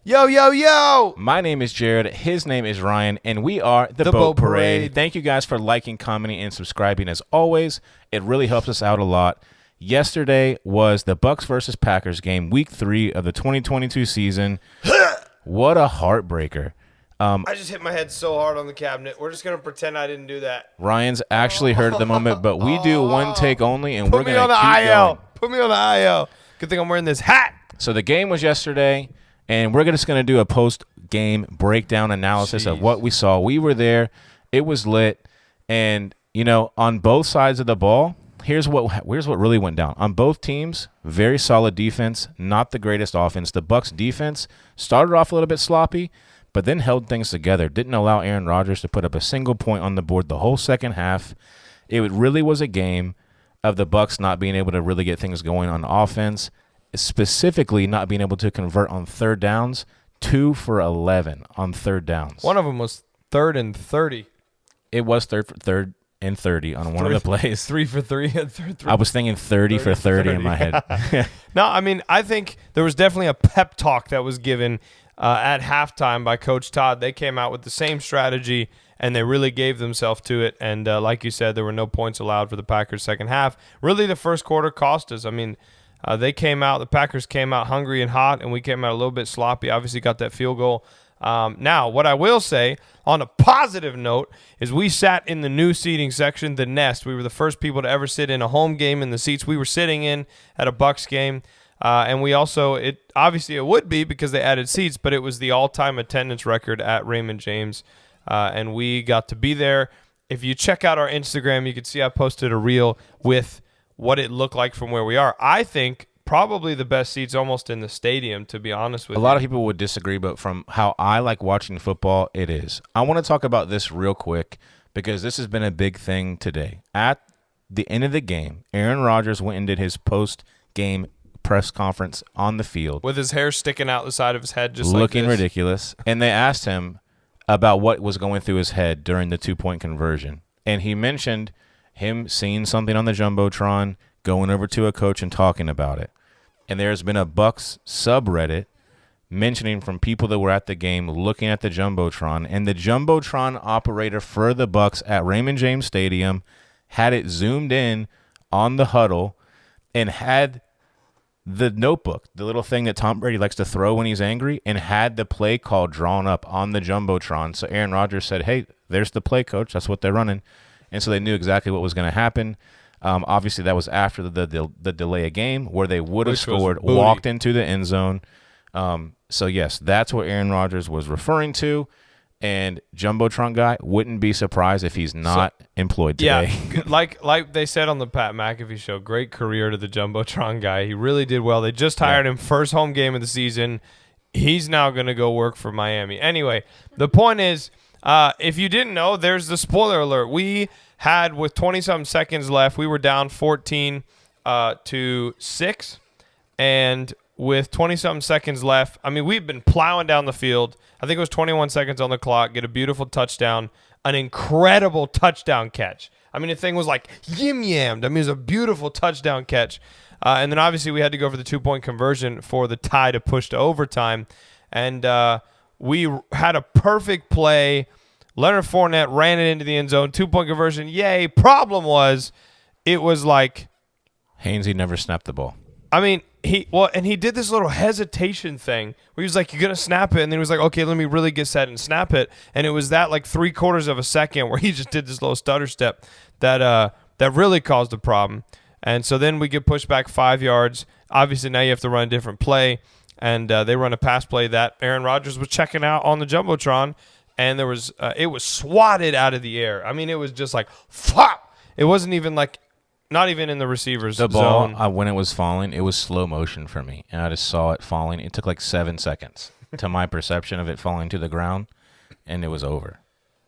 Yo, yo, yo! My name is Jared. His name is Ryan, and we are the Boat Parade. Thank you guys for liking, commenting, and subscribing as always. It really helps us out a lot. Yesterday was the Bucs versus Packers game, week 3 of the 2022 season. What a heartbreaker. I just hit my head so hard on the cabinet. We're just going to pretend I didn't do that. Ryan's actually hurt at the moment, but we do one take only, and we're going to keep going. Put me on the IL. Good thing I'm wearing this hat. So the game was yesterday. And we're just going to do a post-game breakdown analysis of what we saw. We were there. It was lit. And, you know, on both sides of the ball, here's what really went down. On both teams, very solid defense, not the greatest offense. The Bucs defense started off a little bit sloppy, but then held things together. Didn't allow Aaron Rodgers to put up a single point on the board the whole second half. It really was a game of the Bucs not being able to really get things going on offense, specifically not being able to convert on third downs. 2 for 11 on third downs. One of them was 3rd and 30. It was third and 30 on one of the plays. 3 for 3 and 3. I was thinking 30 for 30 in my head. No, I mean, I think there was definitely a pep talk that was given at halftime by Coach Todd. They came out with the same strategy, and they really gave themselves to it. And like you said, there were no points allowed for the Packers second half. Really, the first quarter cost us. I mean, the Packers came out hungry and hot, and we came out a little bit sloppy. Obviously got that field goal. Now, what I will say, on a positive note, is we sat in the new seating section, the Nest. We were the first people to ever sit in a home game in the seats we were sitting in at a Bucs game. And we also, it would be because they added seats, but it was the all-time attendance record at Raymond James, and we got to be there. If you check out our Instagram, you can see I posted a reel with what it looked like from where we are. I think probably the best seats almost in the stadium, to be honest with you. A lot of people would disagree, but from how I like watching football, it is. I want to talk about this real quick because this has been a big thing today. At the end of the game, Aaron Rodgers went and did his post-game press conference on the field. With his hair sticking out the side of his head just looking like this. Ridiculous. And they asked him about what was going through his head during the 2-point conversion. And he mentioned him seeing something on the Jumbotron, going over to a coach and talking about it. And there's been a Bucs subreddit mentioning from people that were at the game looking at the Jumbotron, and the Jumbotron operator for the Bucs at Raymond James Stadium had it zoomed in on the huddle and had the notebook, the little thing that Tom Brady likes to throw when he's angry, and had the play call drawn up on the Jumbotron. So Aaron Rodgers said, hey, there's the play, coach. That's what they're running. And so they knew exactly what was going to happen. Obviously, that was after the delay of game where they would have scored, walked into the end zone. So, yes, that's what Aaron Rodgers was referring to. And Jumbotron guy wouldn't be surprised if he's not employed today. Yeah, like they said on the Pat McAfee show, great career to the Jumbotron guy. He really did well. They just hired him, first home game of the season. He's now going to go work for Miami. Anyway, the point is, if you didn't know, there's the spoiler alert. We had, with 20-something seconds left, we were down 14 to 6. And with 20-something seconds left, I mean, we've been plowing down the field. I think it was 21 seconds on the clock, get a beautiful touchdown, an incredible touchdown catch. I mean, the thing was like yammed. I mean, it was a beautiful touchdown catch. And then obviously we had to go for the 2-point conversion for the tie to push to overtime. And we had a perfect play. Leonard Fournette ran it into the end zone. 2-point conversion. Yay. Problem was, it was like Hainsey never snapped the ball. I mean, he did this little hesitation thing where he was like, you're going to snap it. And then he was like, okay, let me really get set and snap it. And it was that like 3/4 of a second where he just did this little stutter step that really caused a problem. And so then we get pushed back 5 yards. Obviously, now you have to run a different play. And they run a pass play that Aaron Rodgers was checking out on the Jumbotron. And there was it was swatted out of the air. I mean, it was just like, fuck. It wasn't even like, not even in the receiver's zone. The ball, zone. When it was falling, it was slow motion for me. And I just saw it falling. It took like 7 seconds to my perception of it falling to the ground, and it was over.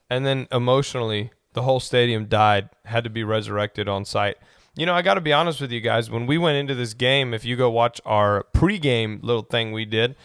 And then emotionally, the whole stadium died, had to be resurrected on site. You know, I got to be honest with you guys. When we went into this game, if you go watch our pregame little thing we did,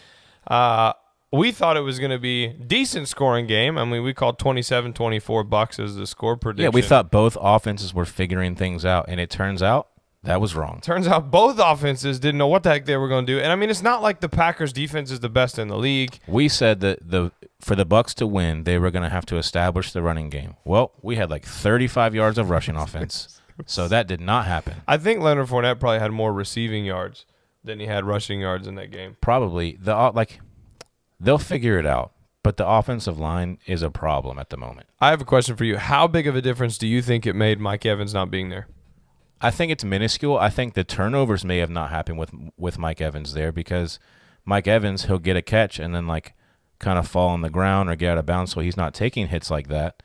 we thought it was going to be a decent scoring game. I mean, we called 27-24 Bucs as the score prediction. Yeah, we thought both offenses were figuring things out, and it turns out That was wrong. Turns out both offenses didn't know what the heck they were going to do. And, I mean, it's not like the Packers' defense is the best in the league. We said that for the Bucs to win, they were going to have to establish the running game. Well, we had like 35 yards of rushing offense, so that did not happen. I think Leonard Fournette probably had more receiving yards than he had rushing yards in that game. Probably. They'll figure it out, but the offensive line is a problem at the moment. I have a question for you. How big of a difference do you think it made Mike Evans not being there? I think it's minuscule. I think the turnovers may have not happened with Mike Evans there, because Mike Evans, he'll get a catch and then like kind of fall on the ground or get out of bounds, so he's not taking hits like that.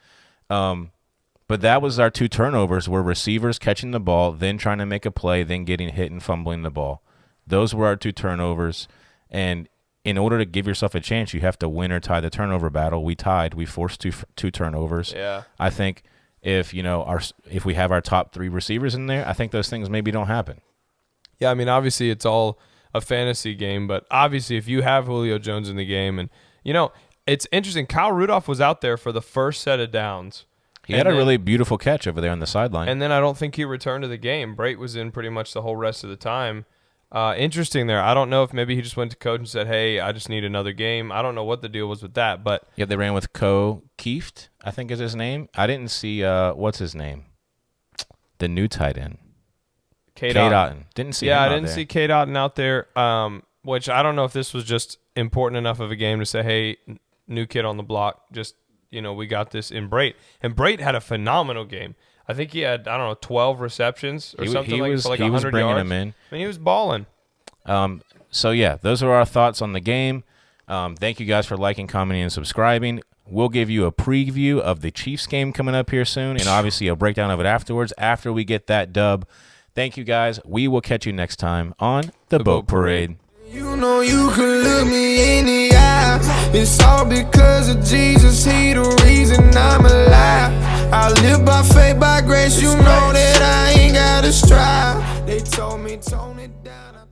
But that was our 2 turnovers, were receivers catching the ball, then trying to make a play, then getting hit and fumbling the ball. Those were our 2 turnovers, and in order to give yourself a chance, you have to win or tie the turnover battle. We tied. We forced two turnovers. Yeah. I think if we have our top 3 receivers in there, I think those things maybe don't happen. Yeah, I mean, obviously it's all a fantasy game, but obviously if you have Julio Jones in the game, and it's interesting. Kyle Rudolph was out there for the first set of downs. He had a really beautiful catch over there on the sideline. And then I don't think he returned to the game. Brate was in pretty much the whole rest of the time. Interesting there. I don't know if maybe he just went to coach and said, hey, I just need another game. I don't know what the deal was with that. But yeah, they ran with Kieft, I think is his name. I didn't see what's his name? The new tight end. Cade Otton. Didn't see him out there. Yeah, I didn't see Cade Otton out there, which I don't know if this was just important enough of a game to say, hey, new kid on the block, just, we got this in Brate. And Brate had a phenomenal game. I think he had, 12 receptions or something for like 100 yards. He was bringing them in. I mean, he was balling. So, yeah, those are our thoughts on the game. Thank you guys for liking, commenting, and subscribing. We'll give you a preview of the Chiefs game coming up here soon, and obviously a breakdown of it afterwards after we get that dub. Thank you, guys. We will catch you next time on The Boat Parade. You know you can look me in the eye. It's all because of Jesus. He the reason I'm alive. I live by faith, by grace. You know that I ain't gotta strive. They told me tone it down.